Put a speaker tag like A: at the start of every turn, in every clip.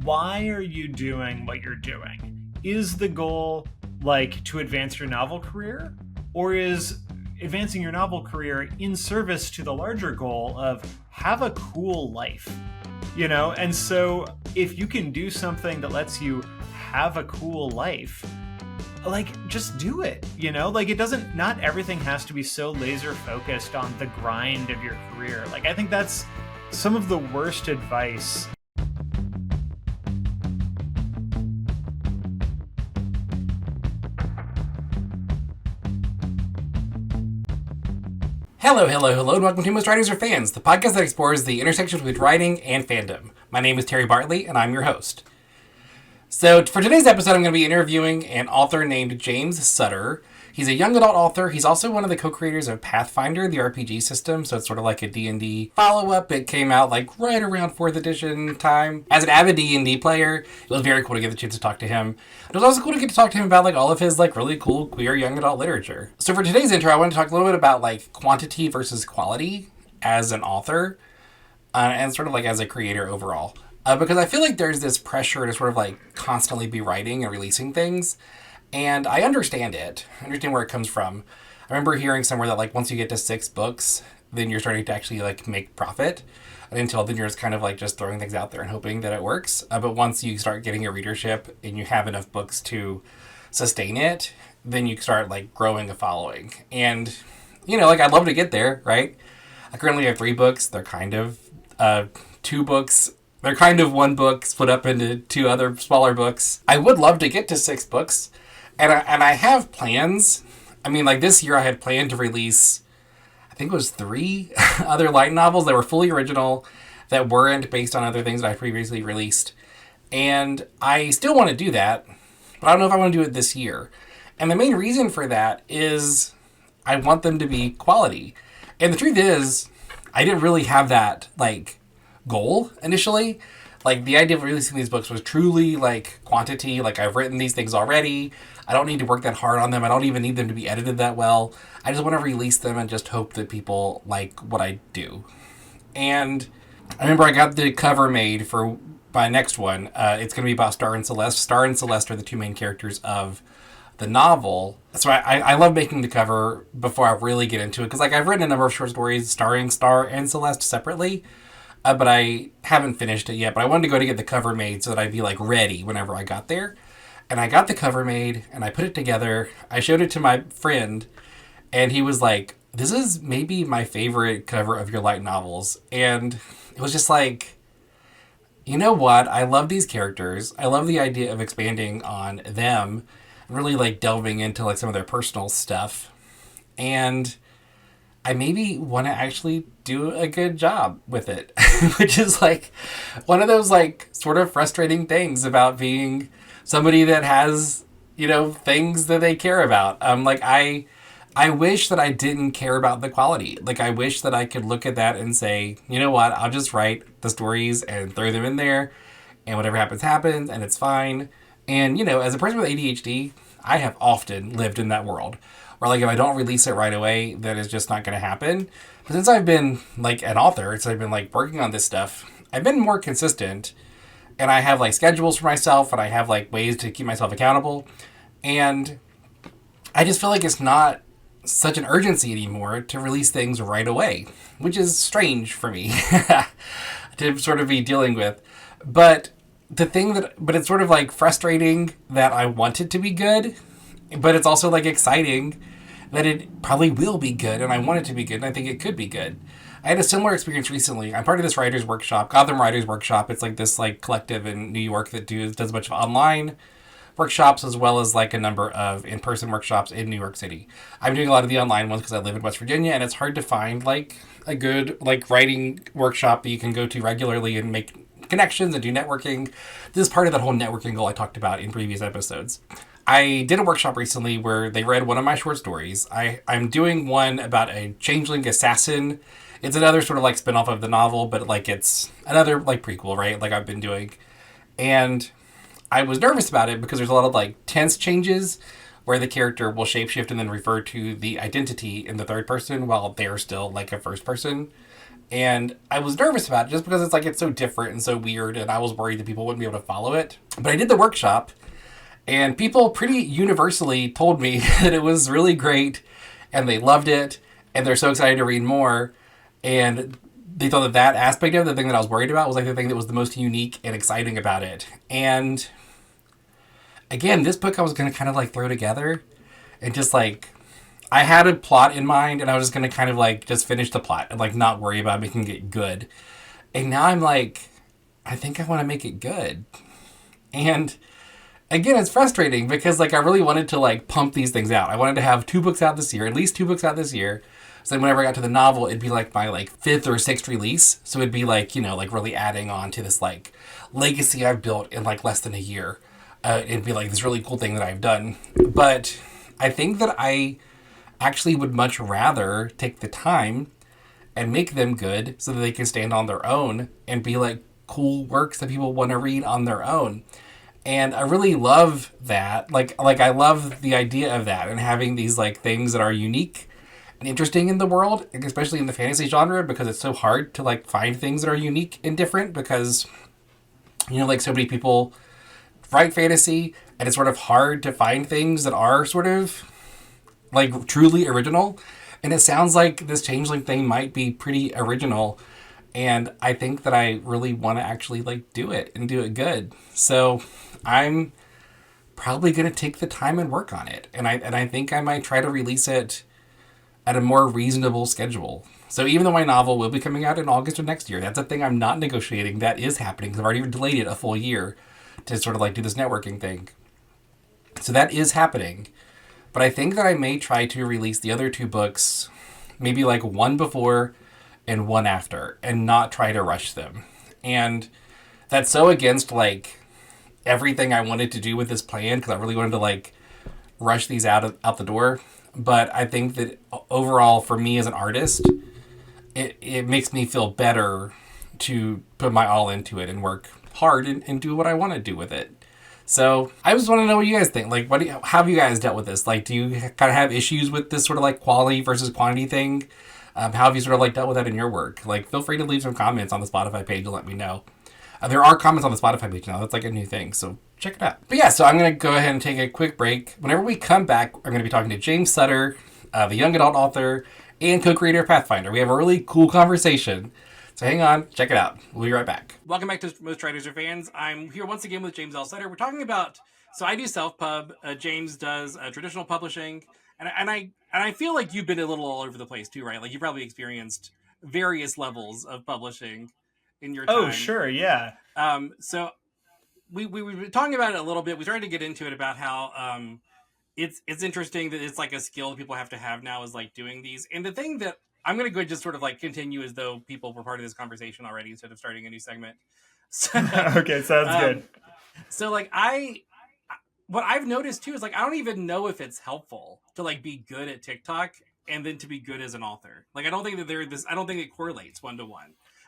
A: why are you doing what you're doing? Is the goal like to advance your novel career, or is advancing your novel career in service to the larger goal of have a cool life? You know, and so if you can do something that lets you have a cool life, like, just do it, you know? Like, it doesn't, not everything has to be so laser focused on the grind of your career. Like, I think that's some of the worst advice.
B: Hello, and welcome to Most Writers Are Fans, the podcast that explores the intersection between writing and fandom. My name is Terry Bartley, and I'm your host. So, for today's episode, I'm going to be interviewing an author named James Sutter. He's a young adult author. He's also one of the co-creators of Pathfinder, the RPG system, so it's sort of like a D&D follow-up. It came out like right around 4th edition time. As an avid D&D player, it was very cool to get the chance to talk to him. It was also cool to get to talk to him about like all of his like really cool queer young adult literature. So for today's intro, I want to talk a little bit about like quantity versus quality as an author, and sort of like as a creator overall. Because I feel like there's this pressure to sort of like constantly be writing and releasing things. And I understand it. I understand where it comes from. I remember hearing somewhere that like once you get to 6 books, then you're starting to actually like make profit. And until then you're just kind of like just throwing things out there and hoping that it works. But once you start getting a readership and you have enough books to sustain it, then you start like growing a following. And, you know, like I'd love to get there, right? I currently have 3 books. They're kind of 2 books. They're kind of 1 book split up into 2 other smaller books. I would love to get to 6 books. And I have plans. I mean, like this year I had planned to release, I think it was 3 other light novels that were fully original, that weren't based on other things that I previously released. And I still want to do that, but I don't know if I want to do it this year. And the main reason for that is I want them to be quality. And the truth is, I didn't really have that, like, goal initially. Like, the idea of releasing these books was truly, like, quantity. Like, I've written these things already. I don't need to work that hard on them. I don't even need them to be edited that well. I just want to release them and just hope that people like what I do. And I remember I got the cover made for my next one. It's going to be about Star and Celeste. Star and Celeste are the 2 main characters of the novel. So I love making the cover before I really get into it. Because, like, I've written a number of short stories starring Star and Celeste separately. But I haven't finished it yet. But I wanted to go to get the cover made so that I'd be, like, ready whenever I got there. And I got the cover made, and I put it together. I showed it to my friend, and he was like, this is maybe my favorite cover of your light novels. And it was just like, you know what? I love these characters. I love the idea of expanding on them, really, like, delving into, like, some of their personal stuff. And I maybe want to actually do a good job with it, which is, like, one of those, like, sort of frustrating things about being somebody that has, you know, things that they care about. Like, I wish that I didn't care about the quality. Like, I wish that I could look at that and say, you know what, I'll just write the stories and throw them in there, and whatever happens, happens, and it's fine. And, you know, as a person with ADHD, I have often lived in that world where, like, if I don't release it right away, then it's just not going to happen. But since I've been, like, an author, since I've been, like, working on this stuff, I've been more consistent. And I have, like, schedules for myself, and I have, like, ways to keep myself accountable. And I just feel like it's not such an urgency anymore to release things right away, which is strange for me to sort of be dealing with. But it's sort of, like, frustrating that I want it to be good, but it's also, like, exciting that it probably will be good, and I want it to be good, and I think it could be good. I had a similar experience recently. I'm part of this writer's workshop, Gotham Writers Workshop. It's like this like collective in New York that does a bunch of online workshops as well as like a number of in-person workshops in New York City. I'm doing a lot of the online ones because I live in West Virginia, and it's hard to find like a good like writing workshop that you can go to regularly and make connections and do networking. This is part of that whole networking goal I talked about in previous episodes. I did a workshop recently where they read one of my short stories. I'm doing one about a changeling assassin. It's another sort of like spin-off of the novel, but like it's another like prequel, right? Like I've been doing. And I was nervous about it because there's a lot of like tense changes where the character will shapeshift and then refer to the identity in the third person while they're still like a first person. And I was nervous about it just because it's like it's so different and so weird, and I was worried that people wouldn't be able to follow it. But I did the workshop, and people pretty universally told me that it was really great, and they loved it, and they're so excited to read more. And they thought that that aspect of it, the thing that I was worried about, was like the thing that was the most unique and exciting about it. And again, this book I was going to kind of like throw together and just like I had a plot in mind, and I was just going to kind of like just finish the plot and like not worry about making it good. And now I'm like, I think I want to make it good. And again, it's frustrating because like I really wanted to like pump these things out. I wanted to have 2 books out this year, at least 2 books out this year. So then whenever I got to the novel, it'd be like my like 5th or 6th release. So it'd be like, you know, like really adding on to this like legacy I've built in like less than a year. It'd be like this really cool thing that I've done. But I think that I actually would much rather take the time and make them good so that they can stand on their own and be like cool works that people want to read on their own. And I really love that. Like I love the idea of that and having these like things that are unique and interesting in the world, especially in the fantasy genre, because it's so hard to like find things that are unique and different because you know like so many people write fantasy and it's sort of hard to find things that are sort of like truly original. And it sounds like this changeling thing might be pretty original. And I think that I really want to actually like do it and do it good. So I'm probably going to take the time and work on it. And I think I might try to release it at a more reasonable schedule. So even though my novel will be coming out in August of next year, that's a thing I'm not negotiating. That is happening because I've already delayed it a full year to sort of like do this networking thing. So that is happening. But I think that I may try to release the other 2 books, maybe like one before and one after, and not try to rush them. And that's so against like everything I wanted to do with this plan because I really wanted to like rush these out the door. But I think that overall, for me as an artist, it makes me feel better to put my all into it and work hard and do what I want to do with it. So I just want to know what you guys think. Like, how have you guys dealt with this? Like, do you kind of have issues with this sort of like quality versus quantity thing? How have you sort of like dealt with that in your work? Like, feel free to leave some comments on the Spotify page and let me know. There are comments on the Spotify page now. That's like a new thing, so check it out. But yeah, so I'm going to go ahead and take a quick break. Whenever we come back, I'm going to be talking to James Sutter, the young adult author and co-creator of Pathfinder. We have a really cool conversation. So hang on, check it out. We'll be right back. Welcome back to Most Writers Are Fans. I'm here once again with James L. Sutter. We're talking about, so I do self-pub, James does traditional publishing, and I feel like you've been a little all over the place too, right? Like you probably experienced various levels of publishing in your time.
A: Oh, sure, yeah.
B: So we were talking about it a little bit. We started to get into it about how it's interesting that it's like a skill that people have to have now is like doing these. And the thing that I'm going to go just sort of like continue as though people were part of this conversation already instead of starting a new segment. So,
A: Okay, sounds good.
B: So like what I've noticed too is like I don't even know if it's helpful to like be good at TikTok and then to be good as an author. Like I don't think that I don't think it correlates 1-to-1.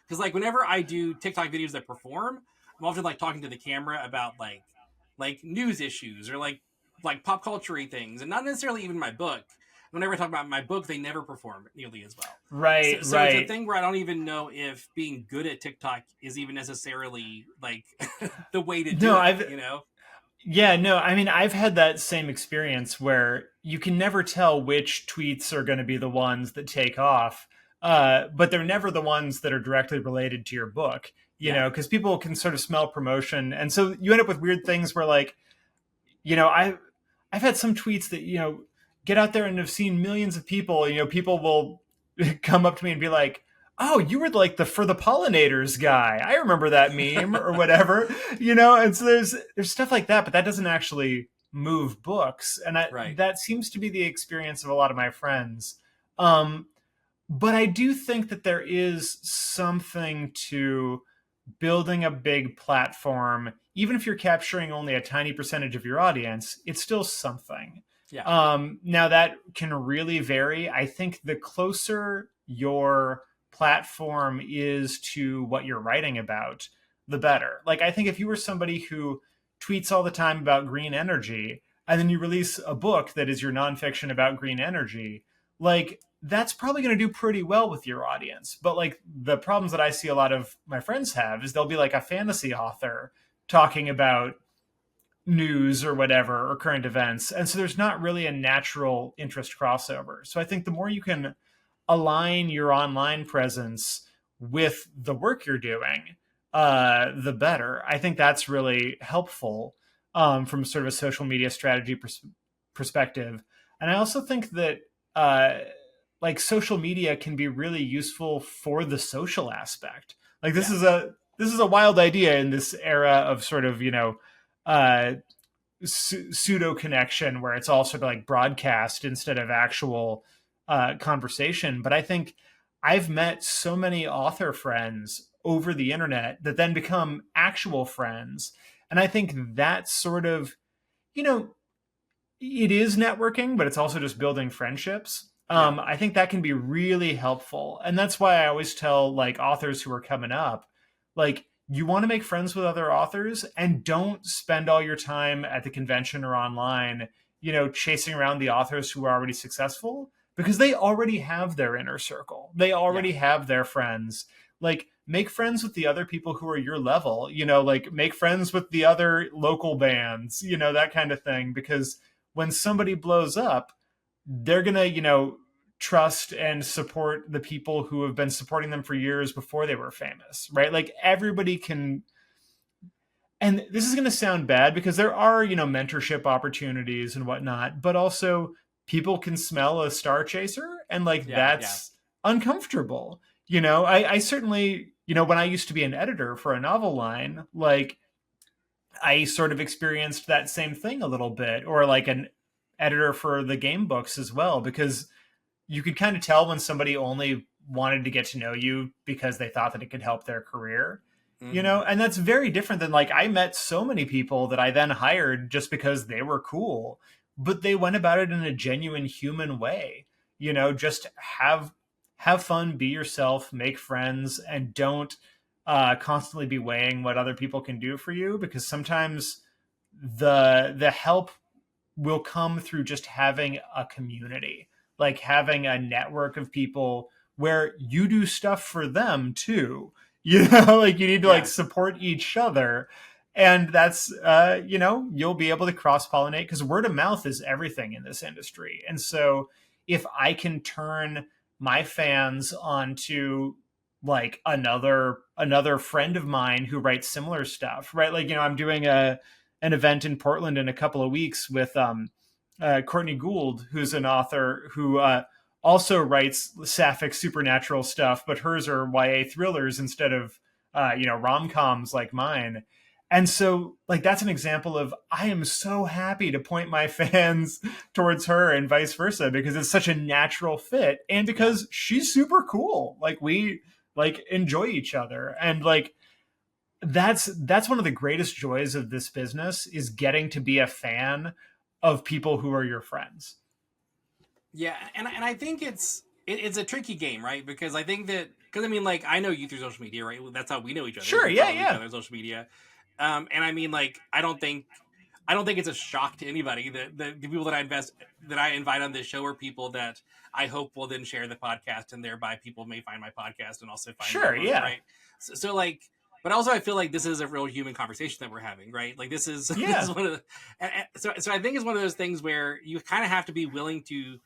B: Because like whenever I do TikTok videos that perform, I'm often like talking to the camera about like news issues or like pop culture-y things, and not necessarily even my book. Whenever I talk about my book, they never perform nearly as well.
A: Right,
B: so
A: right.
B: It's a thing where I don't even know if being good at TikTok is even necessarily like the way to do it. You know?
A: Yeah, no, I mean, I've had that same experience where you can never tell which tweets are going to be the ones that take off, but they're never the ones that are directly related to your book, you know, because people can sort of smell promotion. And so you end up with weird things where, like, you know, I've had some tweets that, you know, get out there and have seen millions of people, you know, people will come up to me and be like, oh, you were like the for the pollinators guy. I remember that meme or whatever, you know. And so there's stuff like that, but that doesn't actually move books, and that seems to be the experience of a lot of my friends. But I do think that there is something to building a big platform, even if you're capturing only a tiny percentage of your audience, it's still something.
B: Yeah.
A: Now that can really vary. I think the closer your platform is to what you're writing about, the better. Like, I think if you were somebody who tweets all the time about green energy, and then you release a book that is your nonfiction about green energy, like that's probably going to do pretty well with your audience. But like the problems that I see a lot of my friends have is they'll be like a fantasy author talking about news or whatever or current events. And so there's not really a natural interest crossover. So I think the more you can align your online presence with the work you're doing, the better. I think that's really helpful from sort of a social media strategy perspective. And I also think that uh, like social media can be really useful for the social aspect. Like
B: Yeah.
A: this is a wild idea in this era of sort of uh, pseudo connection where it's all sort of like broadcast instead of actual conversation. But I think I've met so many author friends over the internet that then become actual friends. And I think that sort of, you know, it is networking, but it's also just building friendships.
B: Yeah.
A: I think that can be really helpful. And that's why I always tell like authors who are coming up, like, you want to make friends with other authors and don't spend all your time at the convention or online, chasing around the authors who are already successful because they already have their inner circle. They
B: Yeah.
A: already have their friends. Like, make friends with the other people who are your level, like make friends with the other local bands, that kind of thing. Because when somebody blows up, they're going to, trust and support the people who have been supporting them for years before they were famous, right? Like everybody can. And this is going to sound bad because there are, mentorship opportunities and whatnot, but also people can smell a star chaser and like
B: Yeah. Yeah.
A: that's uncomfortable. I certainly, when I used to be an editor for a novel line, like I sort of experienced that same thing a little bit, or like an editor for the game books as well, because you could kind of tell when somebody only wanted to get to know you because they thought that it could help their career,
B: Mm-hmm.
A: and that's very different than like I met so many people that I then hired just because they were cool, but they went about it in a genuine human way. Just have fun, be yourself, make friends, and don't constantly be weighing what other people can do for you, because sometimes the help will come through just having a community, like having a network of people where you do stuff for them too. Like you need to like
B: Yeah.
A: support each other. And that's, you'll be able to cross pollinate because word of mouth is everything in this industry. And so if I can turn my fans onto like another friend of mine who writes similar stuff, right? Like, I'm doing an event in Portland in a couple of weeks with Courtney Gould, who's an author who also writes sapphic supernatural stuff, but hers are YA thrillers instead of rom coms like mine. And so, like, that's an example of I am so happy to point my fans towards her and vice versa because it's such a natural fit, and
B: Yeah.
A: because she's super cool. Like, we like enjoy each other, and like that's one of the greatest joys of this business is getting to be a fan of people who are your friends.
B: Yeah, and I think it's a tricky game, right? Because I think that because I mean, like I know you through social media, right? That's how we know each other.
A: Sure,
B: We
A: yeah,
B: follow each
A: yeah.
B: other on social media, and I mean, like I don't think it's a shock to anybody that the people that I invite on this show are people that I hope will then share the podcast, and thereby people may find my podcast and also find my
A: Sure,
B: work,
A: yeah.
B: right? So like. But also, I feel like this is a real human conversation that we're having, right? Like this is this is
A: Yeah.
B: one of the, so I think it's one of those things where you kind of have to be willing to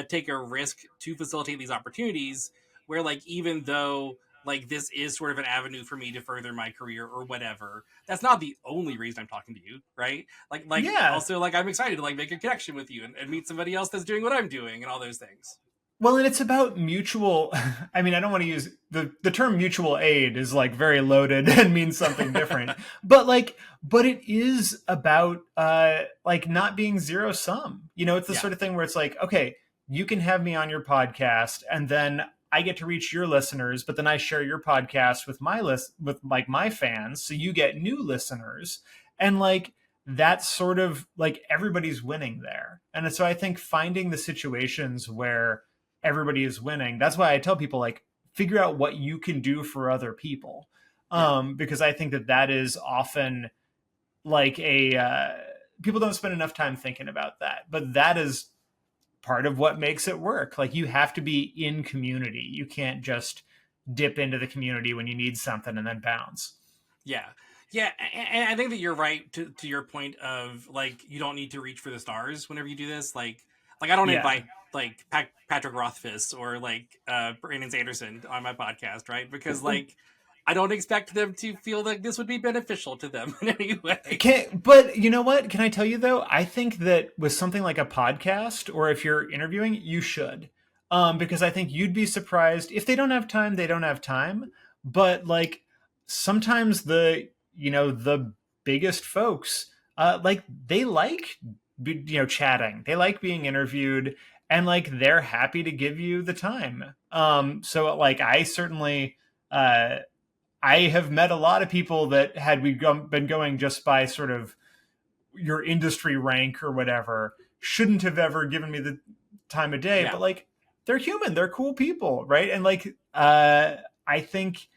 B: take a risk to facilitate these opportunities where like even though like this is sort of an avenue for me to further my career or whatever, that's not the only reason I'm talking to you, right? Like
A: Yeah.
B: also like I'm excited to like make a connection with you and meet somebody else that's doing what I'm doing and all those things.
A: Well, and it's about mutual. I mean, I don't want to use the term mutual aid is like very loaded and means something different. But it is about like not being zero sum. It's the
B: Yeah.
A: sort of thing where it's like, okay, you can have me on your podcast and then I get to reach your listeners, but then I share your podcast with with like my fans, so you get new listeners. And like that's sort of like everybody's winning there. And so I think finding the situations where everybody is winning. That's why I tell people like figure out what you can do for other people,
B: Yeah.
A: because I think that is often like a people don't spend enough time thinking about that, but that is part of what makes it work. Like you have to be in community. You can't just dip into the community when you need something and then bounce.
B: Yeah. Yeah, and I think that you're right to your point of like you don't need to reach for the stars whenever you do this. Like I don't
A: Yeah.
B: invite like Patrick Rothfuss or like Brandon Sanderson on my podcast, right? Because like I don't expect them to feel like this would be beneficial to them in any way.
A: But you know what? Can I tell you though? I think that with something like a podcast, or if you're interviewing, you should, because I think you'd be surprised if they don't have time. They don't have time. But like sometimes the biggest folks, like they like chatting. They like being interviewed, and like they're happy to give you the time. So like I certainly. I have met a lot of people that had we been going just by sort of your industry rank or whatever, shouldn't have ever given me the time of day.
B: Yeah.
A: But like, they're human, they're cool people, right? And like, I think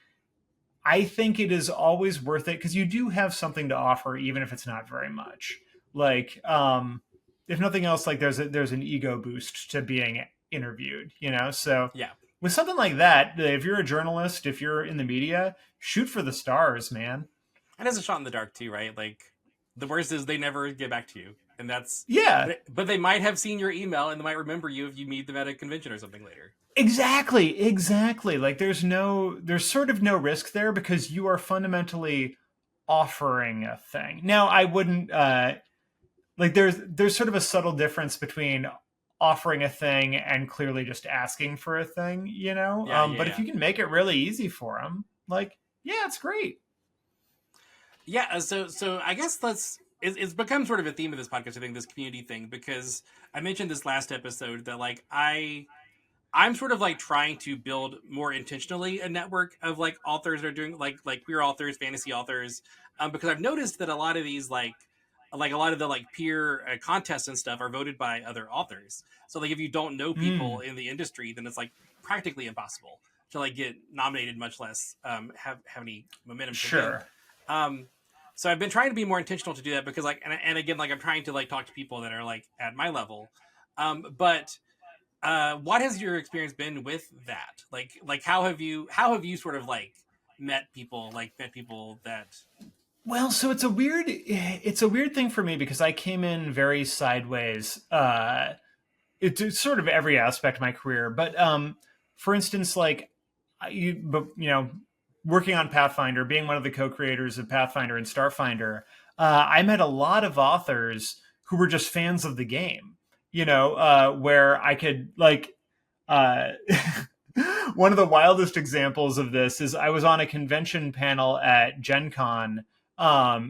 A: it is always worth it because you do have something to offer, even if it's not very much. Like, if nothing else, like there's an ego boost to being interviewed, So
B: Yeah.
A: with something like that, if you're a journalist, if you're in the media, shoot for the stars, man.
B: And it's a shot in the dark too, right? Like the worst is they never get back to you, and that's
A: Yeah,
B: but they might have seen your email and they might remember you if you meet them at a convention or something later.
A: exactly. Like there's sort of no risk there because you are fundamentally offering a thing. Now, I wouldn't like there's sort of a subtle difference between offering a thing and clearly just asking for a thing,
B: Yeah, yeah,
A: but if
B: yeah.
A: you can make it really easy for them, like, yeah, it's great.
B: Yeah, so I guess it's become sort of a theme of this podcast. I think this community thing because I mentioned this last episode that like I'm sort of like trying to build more intentionally a network of like authors that are doing like queer authors, fantasy authors, because I've noticed that a lot of these like a lot of the like peer contests and stuff are voted by other authors. So like if you don't know people
A: Mm,
B: in the industry, then it's like practically impossible to like get nominated, much less have any momentum to win.
A: sure.
B: Um, so I've been trying to be more intentional to do that because like and again like I'm trying to like talk to people that are like at my level. But what has your experience been with that? Like how have you sort of like met people that
A: Well, so it's a weird thing for me because I came in very sideways. It's sort of every aspect of my career, but for instance, like working on Pathfinder, being one of the co-creators of Pathfinder and Starfinder, I met a lot of authors who were just fans of the game. Where I could like. Uh, One of the wildest examples of this is I was on a convention panel at Gen Con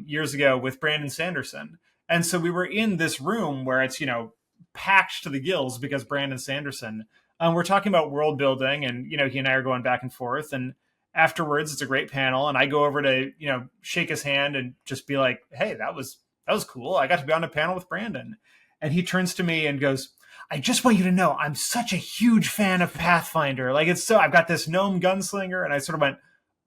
A: years ago with Brandon Sanderson. And so we were in this room where it's, packed to the gills because Brandon Sanderson. We're talking about world building, and he and I are going back and forth. And afterwards, it's a great panel, and I go over to shake his hand and just be like, "Hey, that was cool. I got to be on a panel with Brandon." And he turns to me and goes, "I just want you to know I'm such a huge fan of Pathfinder. Like I've got this gnome gunslinger," and I sort of went,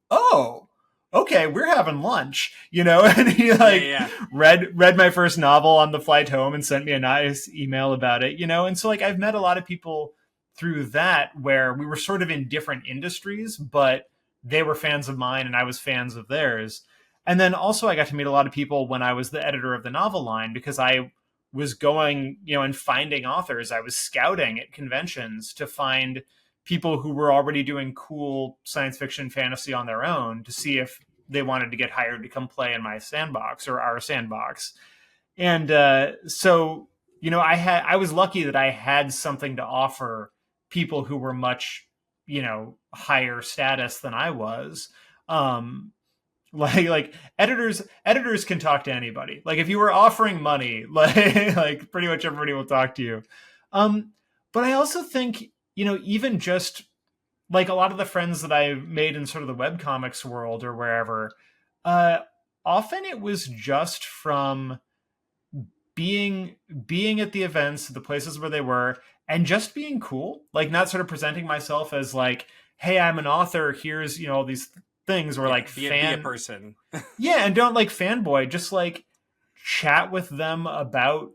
A: "Oh, okay, we're having lunch," And he
B: yeah
A: like
B: yeah
A: read my first novel on the flight home and sent me a nice email about it, And so like I've met a lot of people through that where we were sort of in different industries, but they were fans of mine and I was fans of theirs. And then also I got to meet a lot of people when I was the editor of the novel line because I was going, and finding authors. I was scouting at conventions to find people who were already doing cool science fiction fantasy on their own to see if they wanted to get hired to come play in my sandbox or our sandbox. And so, I was lucky that I had something to offer people who were much, higher status than I was. Like editors can talk to anybody. Like if you were offering money, like pretty much everybody will talk to you. um but I also think, even just like a lot of the friends that I made in sort of the webcomics world or wherever, uh often it was just from being at the events, the places where they were, and just being cool, like not sort of presenting myself as like, "Hey, I'm an author, here's all these things," or
B: yeah
A: like
B: be a person.
A: yeah, and don't like fanboy, just like chat with them about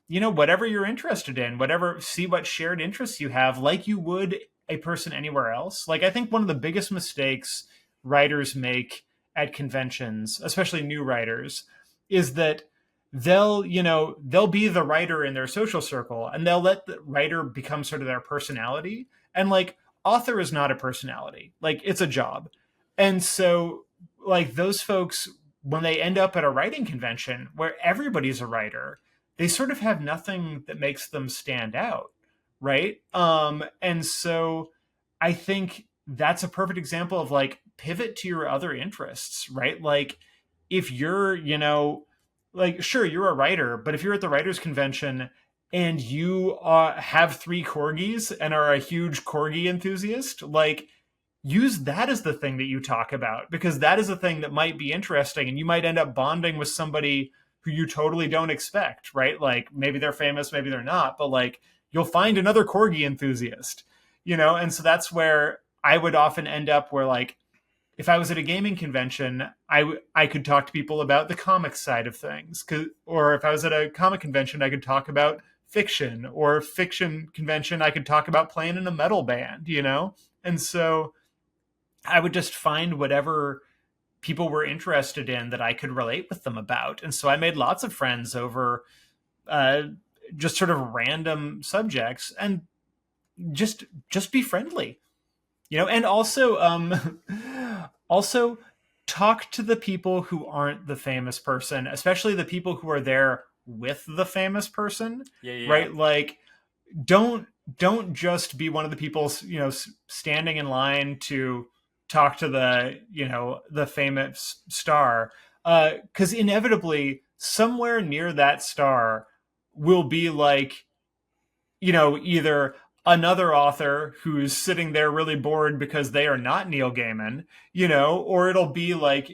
A: whatever you're interested in, whatever, see what shared interests you have, like you would a person anywhere else. Like, I think one of the biggest mistakes writers make at conventions, especially new writers, is that they'll be the writer in their social circle and they'll let the writer become sort of their personality. And like, author is not a personality, like, it's a job. And so, like, those folks, when they end up at a writing convention where everybody's a writer, they sort of have nothing that makes them stand out, right? And so I think that's a perfect example of like, pivot to your other interests, right? Like, if you're, like, sure, you're a writer, but if you're at the writers convention and you have three corgis and are a huge corgi enthusiast, like, use that as the thing that you talk about, because that is a thing that might be interesting and you might end up bonding with somebody who you totally don't expect, right? Like, maybe they're famous, maybe they're not, but like, you'll find another corgi enthusiast, and so that's where I would often end up, where like, if I was at a gaming convention, I could talk to people about the comic side of things, or if I was at a comic convention, I could talk about fiction, or fiction convention, I could talk about playing in a metal band, and so I would just find whatever people were interested in that I could relate with them about. And so I made lots of friends over uh, just sort of random subjects, and just be friendly, and also also talk to the people who aren't the famous person, especially the people who are there with the famous person,
B: Yeah, yeah, yeah.
A: right? Like, don't don't just be one of the people standing in line to talk to the famous star, because inevitably somewhere near that star will be like, either another author who's sitting there really bored because they are not Neil Gaiman, or it'll be like,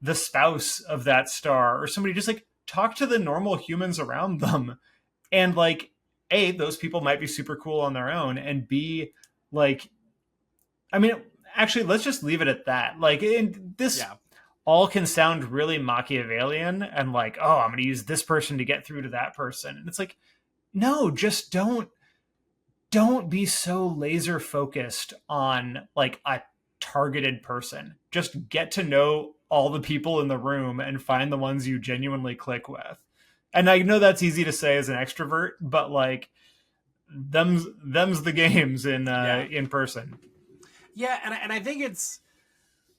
A: the spouse of that star or somebody. Just like, talk to the normal humans around them, and like, A, those people might be super cool on their own, and B, like, I mean, actually, let's just leave it at that. Like, this
B: Yeah.
A: all can sound really Machiavellian and like, oh, I'm going to use this person to get through to that person. And it's like, no, just don't be so laser focused on like a targeted person. Just get to know all the people in the room and find the ones you genuinely click with. And I know that's easy to say as an extrovert, but like, them's the games
B: Yeah.
A: in person.
B: Yeah, and I think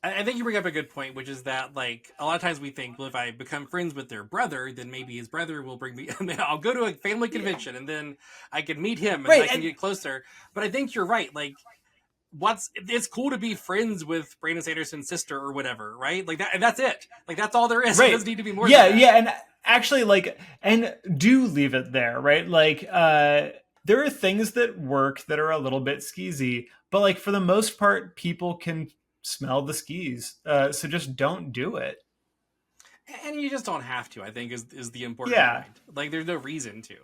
B: I think you bring up a good point, which is that like a lot of times we think, well, if I become friends with their brother, then maybe his brother will bring me, and then I'll go to a family
A: Yeah.
B: convention, and then I can meet him, and then I
A: Right.
B: can
A: And
B: get closer. But I think you're right. Like, what's it's cool to be friends with Brandon Sanderson's sister or whatever, right? Like that, and that's it. Like that's all there is. It
A: right.
B: doesn't need to be more than
A: Yeah,
B: that.
A: yeah, and actually, like, and do leave it there, right? Like, there are things that work that are a little bit skeezy, but like, for the most part, people can smell the skis. So just don't do it.
B: And you just don't have to. I think is the important
A: Yeah.
B: point. Like, there's no reason to,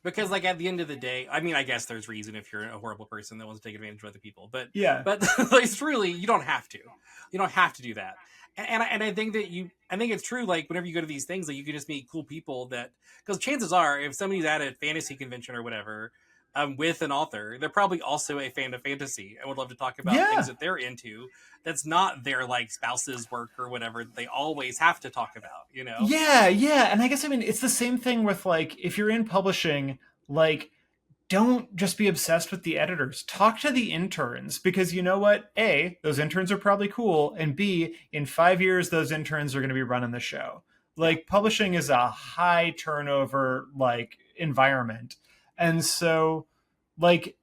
B: because like at the end of the day, I mean, I guess there's reason if you're a horrible person that wants to take advantage of other people,
A: Yeah.
B: but like, truly, you don't have to. You don't have to do that. And I think that I think it's true. Like whenever you go to these things, like you can just meet cool people that, because chances are, if somebody's at a fantasy convention or whatever, with an author, they're probably also a fan of fantasy and would love to talk about things
A: Yeah.
B: that they're into. That's not their like spouse's work or whatever that they always have to talk about, you know?
A: Yeah, yeah. And I guess, I mean, it's the same thing with like, if you're in publishing, like, don't just be obsessed with the editors. Talk to the interns, because you know what? A, those interns are probably cool, and B, in 5 years, those interns are going to be running the show.
B: Yeah.
A: Like, publishing is a high turnover like environment, and so like,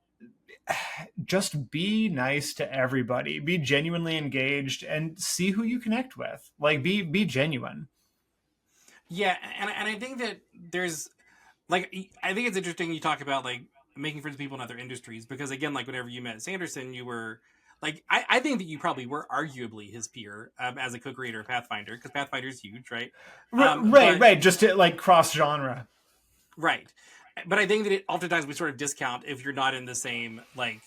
A: just be nice to everybody. Be genuinely engaged and see who you connect with. Like, be genuine.
B: Yeah, and I think that there's like I think it's interesting you talk about like making friends with people in other industries, because again, like whenever you met Sanderson, you were like I think that you probably were arguably his peer, as a co-creator of Pathfinder, because Pathfinder is huge, right?
A: Right,
B: But
A: right. Just to like cross genre.
B: right, but I think that oftentimes we sort of discount if you're not in the same like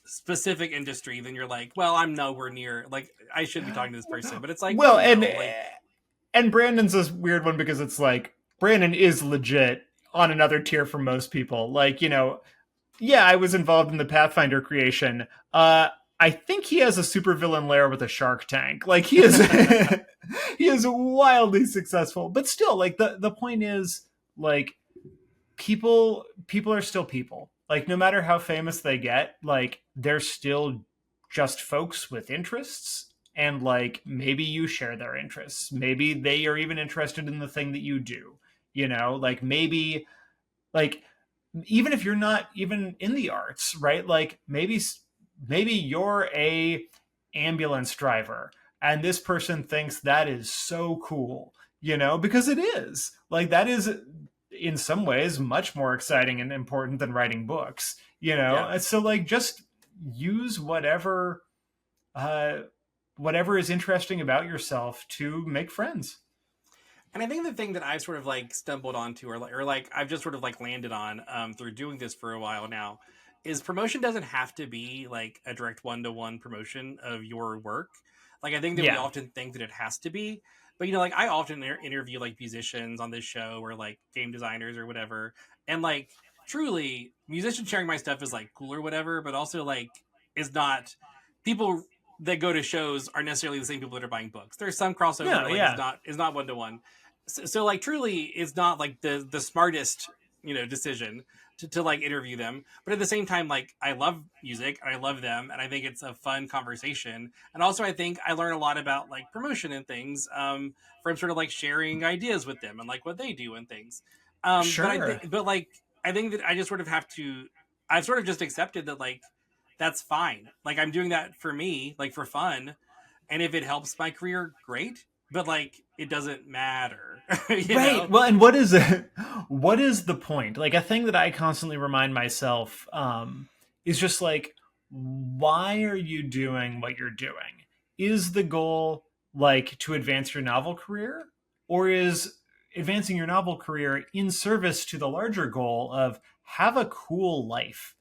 B: specific industry, then you're like, well, I'm nowhere near, like I shouldn't be talking to this person, but it's like,
A: Well,
B: well, no, like
A: and Brandon's a weird one, because it's like, Brandon is legit on another tier for most people. Like, yeah, I was involved in the Pathfinder creation. I think he has a supervillain lair with a shark tank. Like he is he is wildly successful. But still, like the point is, like, people are still people. Like no matter how famous they get, like they're still just folks with interests, and like maybe you share their interests. Maybe they are even interested in the thing that you do. Like maybe, like, even if you're not even in the arts, right? Like maybe you're a ambulance driver and this person thinks that is so cool, because it is. Like that is in some ways much more exciting and important than writing books,
B: Yeah.
A: And so like just use uh whatever is interesting about yourself to make friends.
B: And I think the thing that I've sort of like stumbled onto, or like I've just sort of like landed on through doing this for a while now, is promotion doesn't have to be like a direct one-to-one promotion of your work. Like I think that we
A: Yeah.
B: often think that it has to be, but like I often interview like musicians on this show or like game designers or whatever, and like truly musicians sharing my stuff is like cool or whatever, but also like is not people that go to shows are necessarily the same people that are buying books. There's some crossover,
A: No,
B: but like
A: yeah.
B: is not one to one. So like truly it's not like the smartest decision to like interview them, but at the same time like I love music and I love them and I think it's a fun conversation, and also I think I learn a lot about like promotion and things from sort of like sharing ideas with them and like what they do and things. But I
A: Sure.
B: think but like I think that I just sort of have to, I've sort of just accepted that like that's fine, like I'm doing that for me, like for fun, and if it helps my career, great. But like, it doesn't matter, you
A: Right.
B: know?
A: Well, and what is the point? Like a thing that I constantly remind myself is just like, why are you doing what you're doing? Is the goal like to advance your novel career, or is advancing your novel career in service to the larger goal of have a cool life?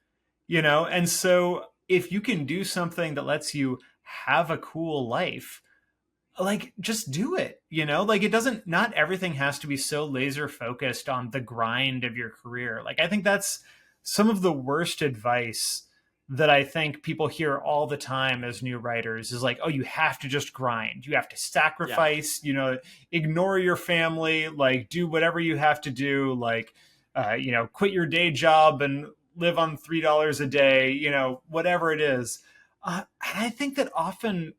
A: And so if you can do something that lets you have a cool life, like just do it, like it doesn't, not everything has to be so laser focused on the grind of your career. Like I think that's some of the worst advice that I think people hear all the time as new writers is like, oh, you have to just grind, you have to
B: Yeah.
A: sacrifice, ignore your family, like do whatever you have to do, like quit your day job and live on $3 a day, whatever it is. And I think that often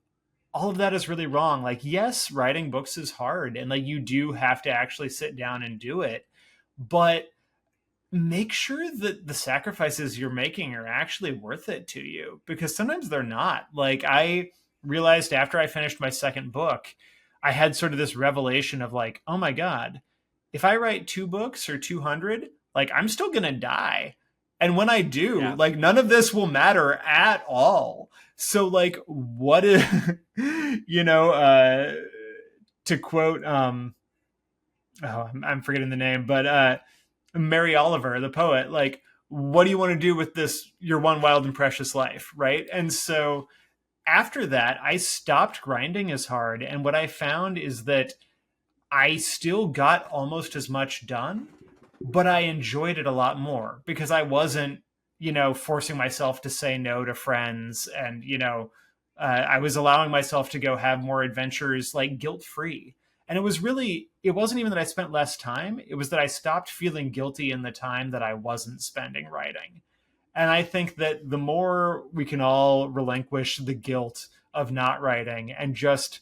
A: all of that is really wrong. Like, yes, writing books is hard and like you do have to actually sit down and do it, but make sure that the sacrifices you're making are actually worth it to you, because sometimes they're not. Like, I realized after I finished my second book, I had sort of this revelation of like, oh my God, if I write two books or 200, like I'm still going to die. And when I do,
B: Yeah.
A: like none of this will matter at all. So like what is you know to quote oh, I'm forgetting the name, but Mary Oliver, the poet, like, what do you want to do with this, your one wild and precious life? Right. And so after that, I stopped grinding as hard. And what I found is that I still got almost as much done, but I enjoyed it a lot more because I wasn't, forcing myself to say no to friends. And, I was allowing myself to go have more adventures like guilt free. And it wasn't even that I spent less time. It was that I stopped feeling guilty in the time that I wasn't spending writing. And I think that the more we can all relinquish the guilt of not writing and just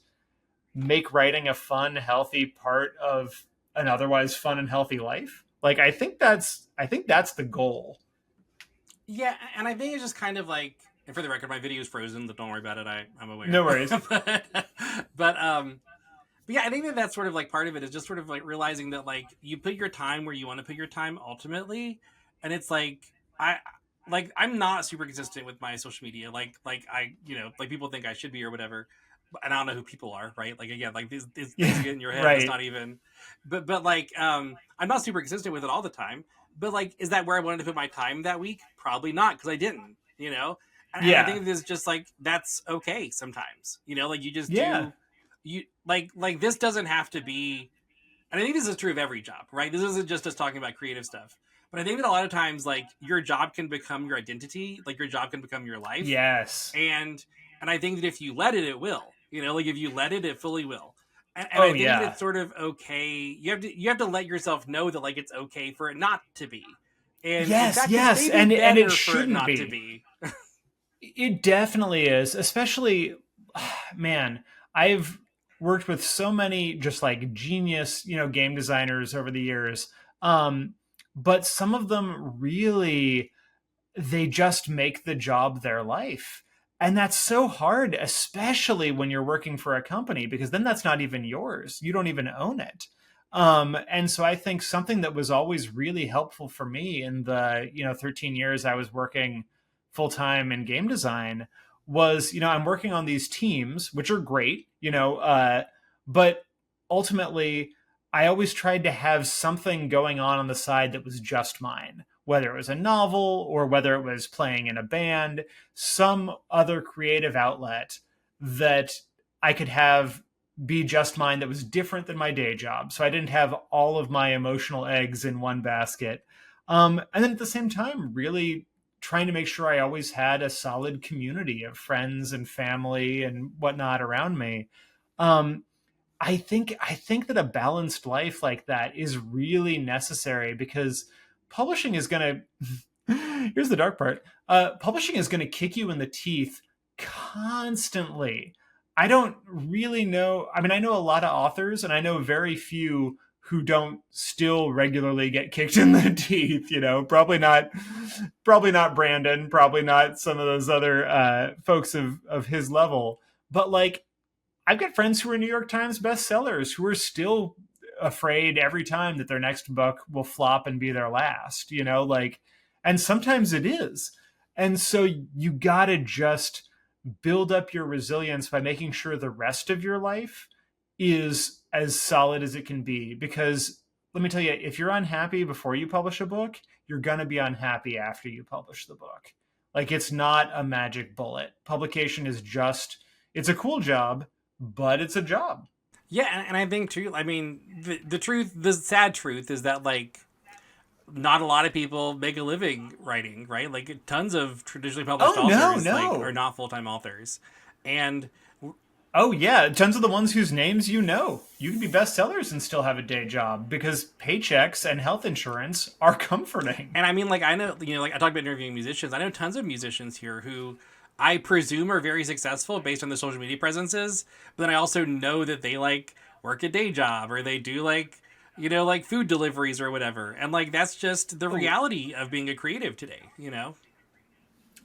A: make writing a fun, healthy part of an otherwise fun and healthy life, like I think that's the goal.
B: Yeah. And I think it's just kind of like, and for the record, my video is frozen, but don't worry about it. I'm aware.
A: No worries.
B: But but yeah, I think that that's sort of like part of it is just sort of like realizing that like you put your time where you want to put your time ultimately, and it's like I like I'm not super consistent with my social media. Like I like people think I should be or whatever, and I don't know who people are, right? Like again, like these things
A: Yeah,
B: you get in your head. It's
A: right.
B: not even, but like I'm not super consistent with it all the time. But like, is that where I wanted to put my time that week? Probably not, because I didn't. And I
A: Yeah.
B: think this just like that's okay sometimes. Like you just
A: Yeah.
B: do you like this doesn't have to be and I think this is true of every job, right? This isn't just us talking about creative stuff. But I think that a lot of times, like, your job can become your identity, like your job can become your life.
A: Yes.
B: And I think that if you let it, it will. Like if you let it, it fully will. And I
A: Oh
B: think that
A: yeah.
B: it's sort of okay. You have to let yourself know that like it's okay for it not to be. And in
A: Yes,
B: fact, it's
A: yes,
B: maybe
A: and it
B: better for it
A: shouldn't
B: not to
A: be.
B: be.
A: It definitely is, especially man, I've worked with so many just like genius, game designers over the years. Um, but some of them really they just make the job their life. And that's so hard, especially when you're working for a company, because then that's not even yours. You don't even own it. And so I think something that was always really helpful for me in the 13 years I was working full time in game design was I'm working on these teams, which are great, but ultimately I always tried to have something going on the side that was just mine, whether it was a novel or whether it was playing in a band, some other creative outlet that I could have be just mine that was different than my day job. So I didn't have all of my emotional eggs in one basket. And then at the same time, really trying to make sure I always had a solid community of friends and family and whatnot around me. Um, I think that a balanced life like that is really necessary because publishing is going to here's the dark part. Publishing is going to kick you in the teeth constantly. I don't really know. I mean, I know a lot of authors and I know very few who don't still regularly get kicked in the teeth, probably not Brandon, probably not some of those other folks of his level, but like I've got friends who are New York Times bestsellers who are still afraid every time that their next book will flop and be their last, and sometimes it is. And so you got to just build up your resilience by making sure the rest of your life is as solid as it can be. Because let me tell you, if you're unhappy before you publish a book, you're going to be unhappy after you publish the book. Like it's not a magic bullet. Publication is just, it's a cool job, but it's a job.
B: Yeah, and I think too. I mean, the sad truth is that like not a lot of people make a living writing, right? Like tons of traditionally published
A: Oh no,
B: authors like are
A: no.
B: not full time authors, and
A: Oh yeah, tons of the ones whose names you can be bestsellers and still have a day job because paychecks and health insurance are comforting.
B: I mean like I know like I talked about interviewing musicians. I know tons of musicians here who I presume are very successful based on their social media presences, but then I also know that they like work a day job or they do like like food deliveries or whatever, and like that's just the
A: Oh,
B: reality of being a creative today.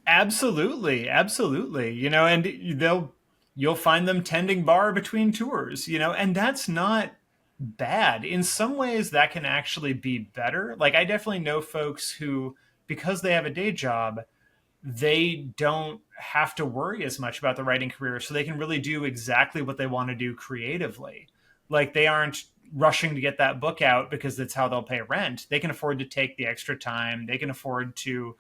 A: absolutely, absolutely. And you'll find them tending bar between tours, and that's not bad. In some ways that can actually be better. Like I definitely know folks who because they have a day job, they don't have to worry as much about the writing career so they can really do exactly what they want to do creatively. Like they aren't rushing to get that book out because that's how they'll pay rent. They can afford to take the extra time. They can afford to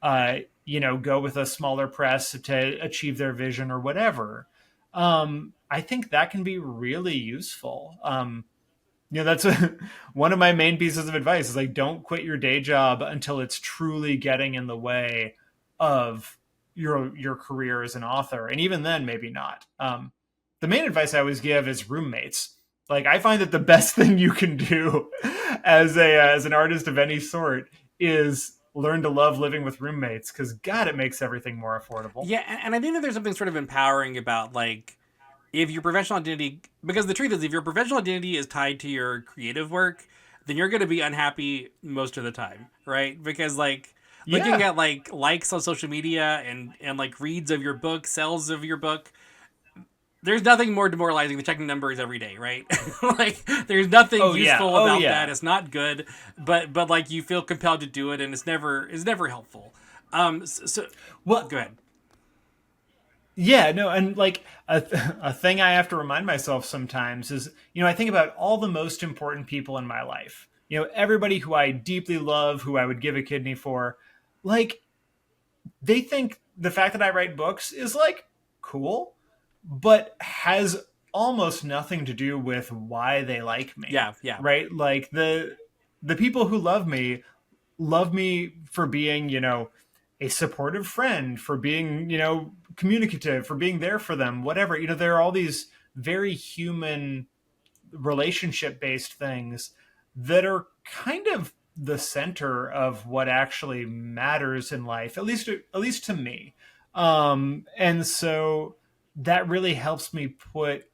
A: go with a smaller press to achieve their vision or whatever. I think that can be really useful. That's one of my main pieces of advice is like don't quit your day job until it's truly getting in the way of your career as an author, and even then, maybe not. The main advice I always give is roommates. Like I find that the best thing you can do as an artist of any sort is learn to love living with roommates because God, it makes everything more affordable.
B: Yeah, and I think that there's something sort of empowering about like if your professional identity, because the truth is if your professional identity is tied to your creative work, then you're going to be unhappy most of the time, right? Because like looking
A: Yeah.
B: at like likes on social media and like reads of your book, sales of your book, there's nothing more demoralizing than checking numbers every day, right? Like there's nothing
A: Oh yeah.
B: useful
A: Oh
B: about that.
A: yeah.
B: It's not good, but like you feel compelled to do it and it's never helpful. So
A: Well,
B: go ahead.
A: yeah, no, and like a thing I have to remind myself sometimes is, I think about all the most important people in my life. Everybody who I deeply love, who I would give a kidney for, like they think the fact that I write books is like cool, but has almost nothing to do with why they like me,
B: Yeah, yeah.
A: right? Like the people who love me for being, a supportive friend, for being, communicative, for being there for them, whatever. There are all these very human relationship based things that are kind of the center of what actually matters in life, at least to me. And so that really helps me put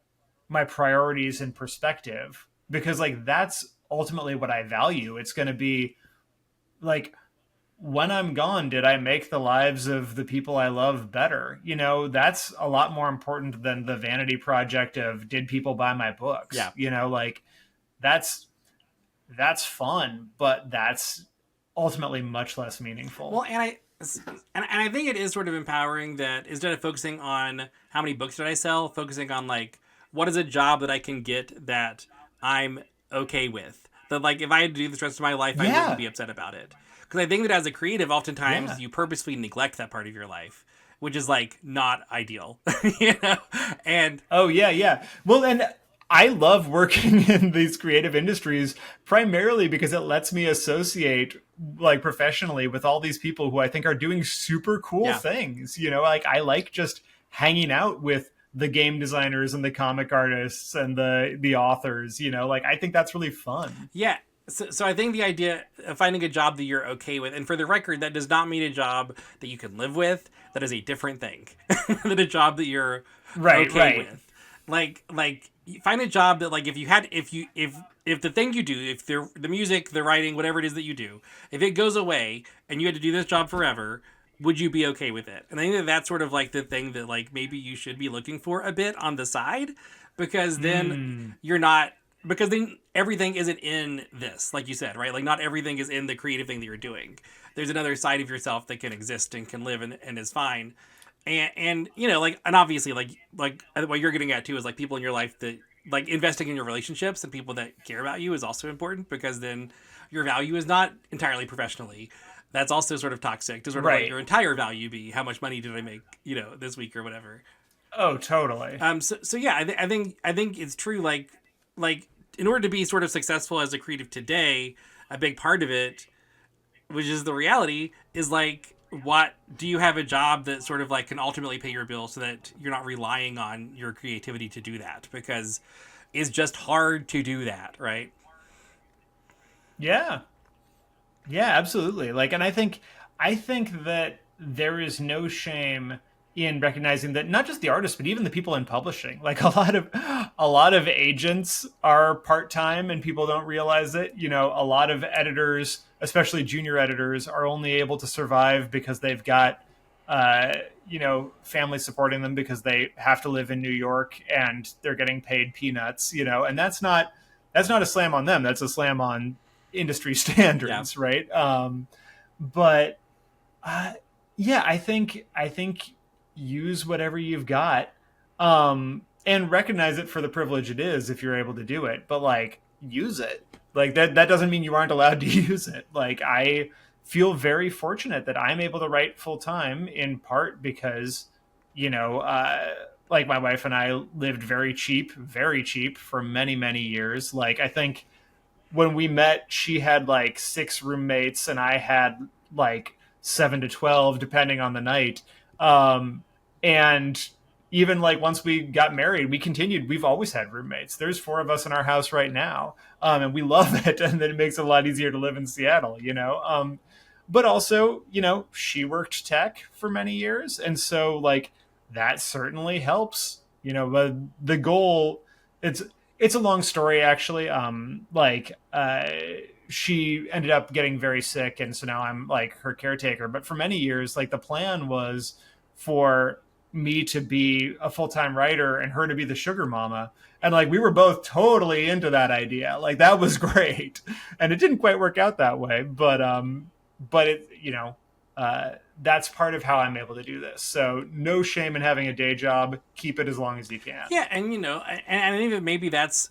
A: my priorities in perspective, because like that's ultimately what I value. It's going to be like, when I'm gone, did I make the lives of the people I love better? That's a lot more important than the vanity project of did people buy my books?
B: Yeah.
A: Like that's fun, but that's ultimately much less meaningful.
B: Well, and I think it is sort of empowering that instead of focusing on how many books did I sell, focusing on like what is a job that I can get that I'm okay with. That like if I had to do this rest of my life, I wouldn't
A: Yeah.
B: be upset about it. Because I think that as a creative, oftentimes
A: Yeah.
B: you purposefully neglect that part of your life, which is like not ideal, you know. And
A: Oh yeah, yeah. Well, and I love working in these creative industries primarily because it lets me associate like professionally with all these people who I think are doing super cool
B: yeah,
A: things. Like I like just hanging out with the game designers and the comic artists and the authors. Like I think that's really fun.
B: yeah. So I think the idea of finding a job that you're okay with, and for the record, that does not mean a job that you can live with. That is a different thing than a job that you're
A: Right,
B: okay
A: right.
B: with. Like you find a job that like if the thing you do, if the music, the writing, whatever it is that you do, if it goes away and you had to do this job forever, would you be okay with it? And I think that that's sort of like the thing that like maybe you should be looking for a bit on the side, because then
A: Hmm.
B: you're not, because then everything isn't in this, like you said, right? Like not everything is in the creative thing that you're doing. There's another side of yourself that can exist and can live and is fine. And like, and obviously like what you're getting at too is like people in your life that like investing in your relationships and people that care about you is also important, because then your value is not entirely professionally. That's also sort of toxic to sort of let
A: Right.
B: your entire value be how much money did I make, this week or whatever.
A: Oh, totally.
B: So yeah, I think it's true. Like in order to be sort of successful as a creative today, a big part of it, which is the reality, is like, what do you have a job that sort of like can ultimately pay your bills so that you're not relying on your creativity to do that, because it's just hard to do that, right?
A: Yeah. Yeah, absolutely. Like, and I think that there is no shame in recognizing that not just the artists, but even the people in publishing. Like a lot of agents are part-time and people don't realize it. A lot of editors, especially junior editors, are only able to survive because they've got family supporting them because they have to live in New York and they're getting paid peanuts, and that's not a slam on them. That's a slam on industry
B: Yeah.
A: standards, right? But uh, yeah, I think use whatever you've got, and recognize it for the privilege it is if you're able to do it. But like, use it. Like that doesn't mean you aren't allowed to use it. Like I feel very fortunate that I'm able to write full time, in part because you know. Like my wife and I lived very cheap for many, many years. Like I think when we met, she had like six roommates, and I had like 7 to 12, depending on the night. And even like once we got married, we continued. We've always had roommates. There's four of us in our house right now, and we love it. And then it makes it a lot easier to live in Seattle. But also, she worked tech for many years, and so like that certainly helps. But the goal, it's it's a long story actually. She ended up getting very sick, and so now I'm like her caretaker. But for many years, like the plan was for me to be a full-time writer and her to be the sugar mama, and like we were both totally into that idea. Like that was great, and it didn't quite work out that way, but it that's part of how I'm able to do this. So no shame in having a day job. Keep it as long as you can.
B: Yeah, and and I think that maybe that's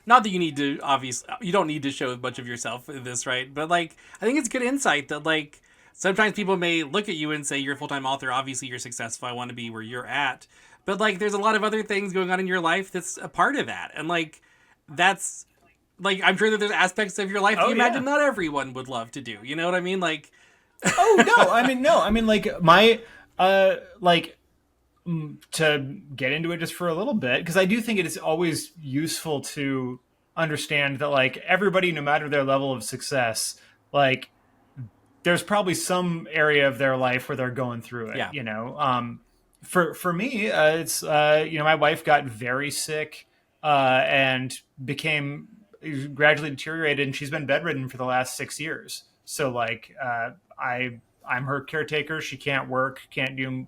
B: not that you need to, obviously you don't need to show much of yourself in this, right? But like I think it's good insight that like sometimes people may look at you and say you're a full-time author, obviously you're successful, I want to be where you're at. but like there's a lot of other things going on in your life that's a part of that, and like that's like I'm sure that there's aspects of your life that you imagine not everyone would love to do. You know what I mean? Like,
A: Oh no, I mean like my like to get into it just for a little bit, because I do think it is always useful to understand that like everybody, no matter their level of success, like there's probably some area of their life where they're going through it.
B: Yeah.
A: You know, for me, it's you know, my wife got very sick and became gradually deteriorated, and she's been bedridden for the last 6 years. So like I'm her caretaker. She can't work, can't do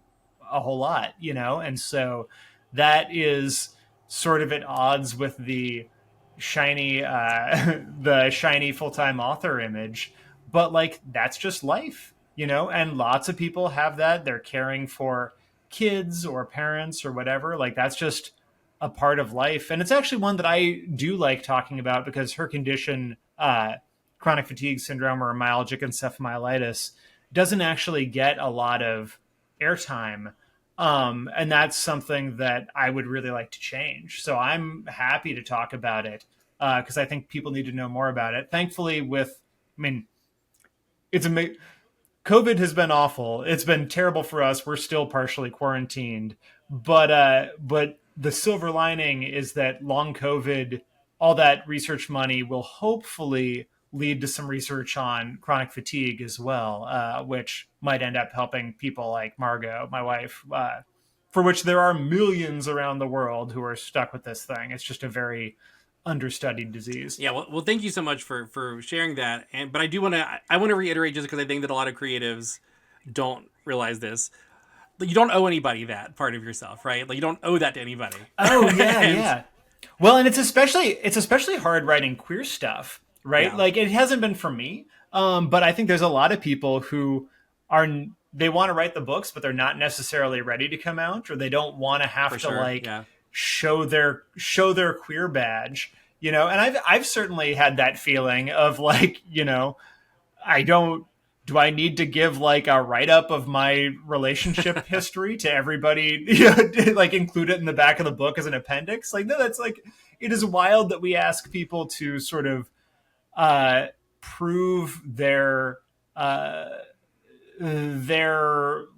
A: a whole lot, you know, and so that is sort of at odds with the shiny full-time author image. But like that's just life, you know, and lots of people have that. They're caring for kids or parents or whatever. Like that's just a part of life, and it's actually one that I do like talking about, because her condition, chronic fatigue syndrome or myalgic encephalomyelitis, doesn't actually get a lot of airtime. And that's something that I would really like to change. So I'm happy to talk about it because I think people need to know more about it. Thankfully, I mean, it's amazing. COVID has been awful. It's been terrible for us. We're still partially quarantined, but the silver lining is that long COVID, all that research money will hopefully lead to some research on chronic fatigue as well, which might end up helping people like Margot, my wife, for which there are millions around the world who are stuck with this thing. It's just a very understudied disease.
B: Yeah, well, thank you so much for sharing that. But I want to reiterate, just because I think that a lot of creatives don't realize this. You don't owe anybody that part of yourself, right? Like you don't owe that to anybody.
A: Oh yeah, yeah. Well, and it's especially hard writing queer stuff, right?
B: Yeah.
A: Like it hasn't been for me, but I think there's a lot of people who they want to write the books, but they're not necessarily ready to come out, or they don't want to have show their queer badge, you know. And I've certainly had that feeling of like, you know, do I need to give like a write-up of my relationship history to everybody, you know, like include it in the back of the book as an appendix? Like, no, that's like, it is wild that we ask people to sort of prove their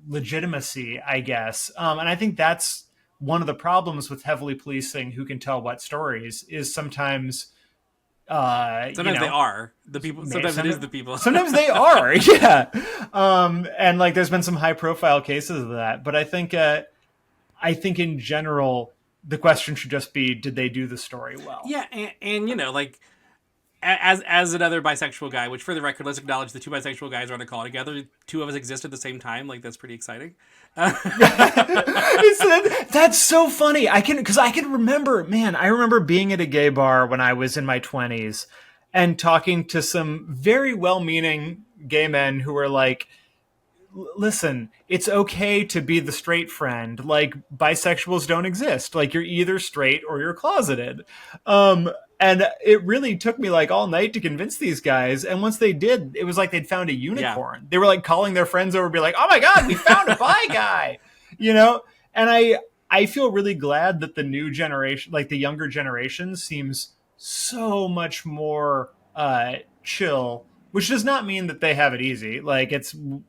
A: legitimacy, I guess. And I think that's one of the problems with heavily policing who can tell what stories is sometimes
B: sometimes they are the people. Sometimes it is the people.
A: Sometimes they are, yeah. And like, there's been some high-profile cases of that. But I think in general, the question should just be, did they do the story well?
B: Yeah, and you know, like as another bisexual guy, which for the record, let's acknowledge the two bisexual guys are on a call together. Two of us exist at the same time. Like that's pretty exciting.
A: That's so funny. Because I can remember, man, I remember being at a gay bar when I was in my 20s and talking to some very well-meaning gay men who were like, listen, it's okay to be the straight friend. Like bisexuals don't exist. Like you're either straight or you're closeted. And it really took me like all night to convince these guys. And once they did, it was like they'd found a unicorn. Yeah. They were like calling their friends over and be like, oh my God, we found a bi guy, you know? And I feel really glad that the new generation, like the younger generation, seems so much more chill, which does not mean that they have it easy. Like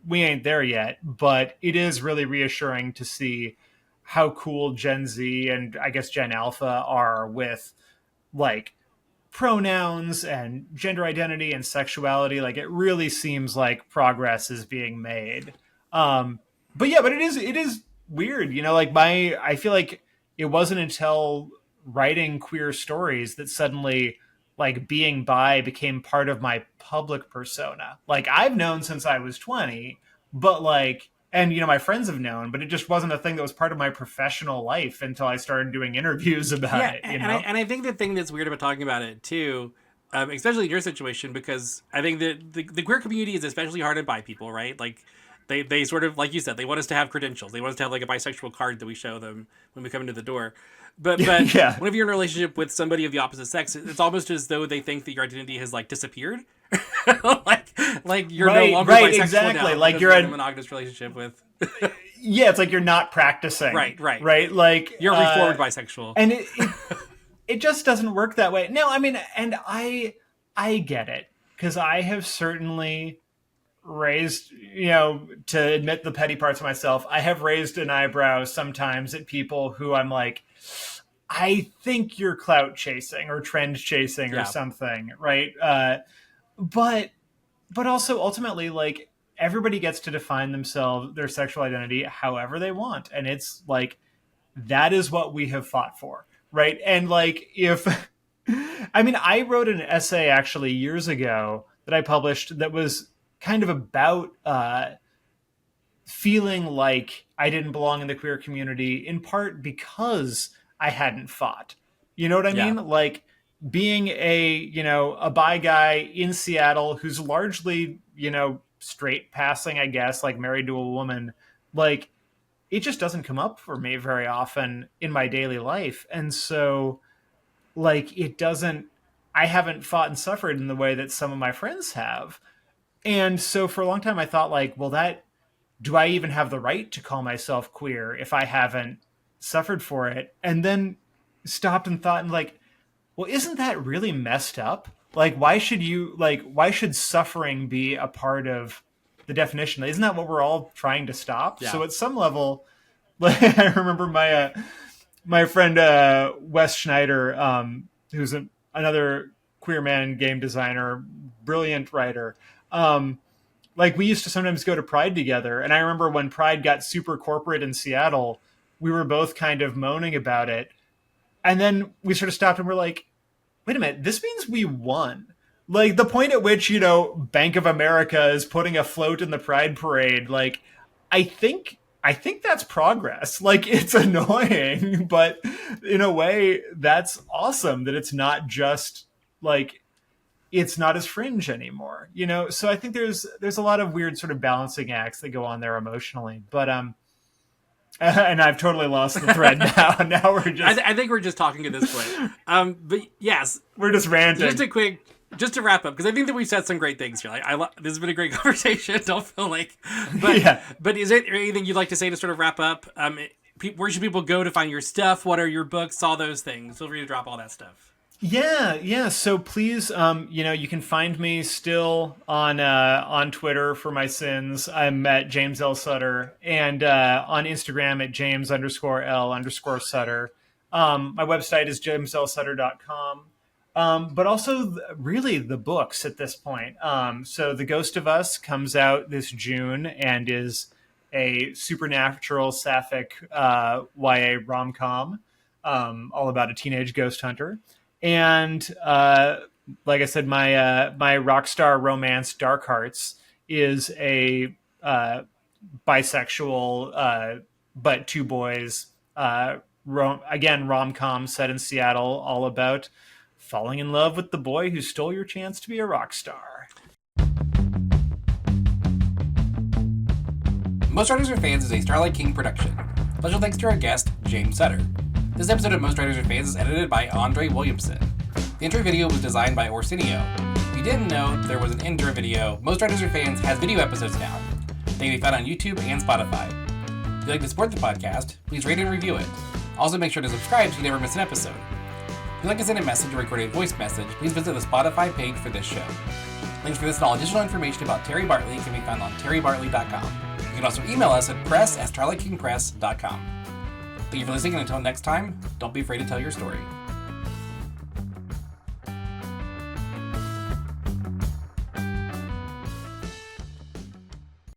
A: we ain't there yet, but it is really reassuring to see how cool Gen Z and I guess Gen Alpha are with like pronouns and gender identity and sexuality. Like it really seems like progress is being made. But it is weird, you know, like I feel like it wasn't until writing queer stories that suddenly like being bi became part of my public persona. Like I've known since I was 20, but like, and you know, my friends have known, but it just wasn't a thing that was part of my professional life until I started doing interviews about it. You know?
B: And I think the thing that's weird about talking about it too, especially in your situation, because I think that the queer community is especially hard on bi people, right? Like they sort of, like you said, they want us to have credentials. They want us to have like a bisexual card that we show them when we come into the door. But
A: yeah.
B: Whenever you're in a relationship with somebody of the opposite sex, it's almost as though they think that your identity has like disappeared. like you're no longer bisexual
A: exactly.
B: now,
A: like you're in
B: a monogamous relationship with.
A: Yeah, it's like you're not practicing.
B: Right.
A: Right? Like...
B: You're a reformed bisexual.
A: And it just doesn't work that way. No, I mean, and I get it. Because I have certainly raised, to admit the petty parts of myself, I have raised an eyebrow sometimes at people who I'm like, I think you're clout chasing or trend chasing or something, right? But also ultimately, like, everybody gets to define themselves, their sexual identity, however they want. And it's like, that is what we have fought for, right? And like, I wrote an essay actually years ago that I published that was kind of about feeling like I didn't belong in the queer community, in part because I hadn't fought. You know what I mean? Like, being a bi guy in Seattle who's largely, straight passing, I guess, like married to a woman, like, it just doesn't come up for me very often in my daily life. And so, like, I haven't fought and suffered in the way that some of my friends have. And so for a long time I thought, like, well, do I even have the right to call myself queer if I haven't suffered for it? And then stopped and thought, and like, well, isn't that really messed up? Like, why should suffering be a part of the definition? Isn't that what we're all trying to stop? Yeah. So at some level, like, I remember my friend Wes Schneider, who's another queer man game designer, brilliant writer. Like, we used to sometimes go to Pride together. And I remember when Pride got super corporate in Seattle, we were both kind of moaning about it. And then we sort of stopped and we're like, wait a minute, this means we won. Like, the point at which, Bank of America is putting a float in the Pride Parade, like, I think that's progress. Like, it's annoying, but in a way that's awesome that it's not just like, it's not as fringe anymore, So I think there's a lot of weird sort of balancing acts that go on there emotionally, but and I've totally lost the thread now. Now we're just...
B: I think we're just talking at this point. But yes,
A: we're just ranting.
B: Just to wrap up, because I think that we've said some great things here. Like, this has been a great conversation. Don't feel like, but is there anything you'd like to say to sort of wrap up? Where should people go to find your stuff? What are your books? All those things. Feel free to drop all that stuff.
A: Yeah. So please, you can find me still on Twitter for my sins. I'm at James L. Sutter, and on Instagram at James_L_Sutter. My website is jameslsutter.com. But also really the books at this point. So The Ghost of Us comes out this June and is a supernatural sapphic YA rom-com all about a teenage ghost hunter. And like I said, my rockstar romance Darkhearts is a bisexual but two boys rom-com set in Seattle, all about falling in love with the boy who stole your chance to be a rock star.
B: Most Writers Are Fans is a Starlight King production. Special thanks to our guest, James Sutter. This episode of Most Writers Are Fans is edited by Andre Williamson. The intro video was designed by Orsinio. If you didn't know there was an intro video, Most Writers Are Fans has video episodes now. They can be found on YouTube and Spotify. If you'd like to support the podcast, please rate and review it. Also, make sure to subscribe so you never miss an episode. If you'd like to send a message or record a voice message, please visit the Spotify page for this show. Links for this and all additional information about Terry Bartley can be found on terrybartley.com. You can also email us at press@starlightkingpress.com. Thank you for listening, and until next time, don't be afraid to tell your story.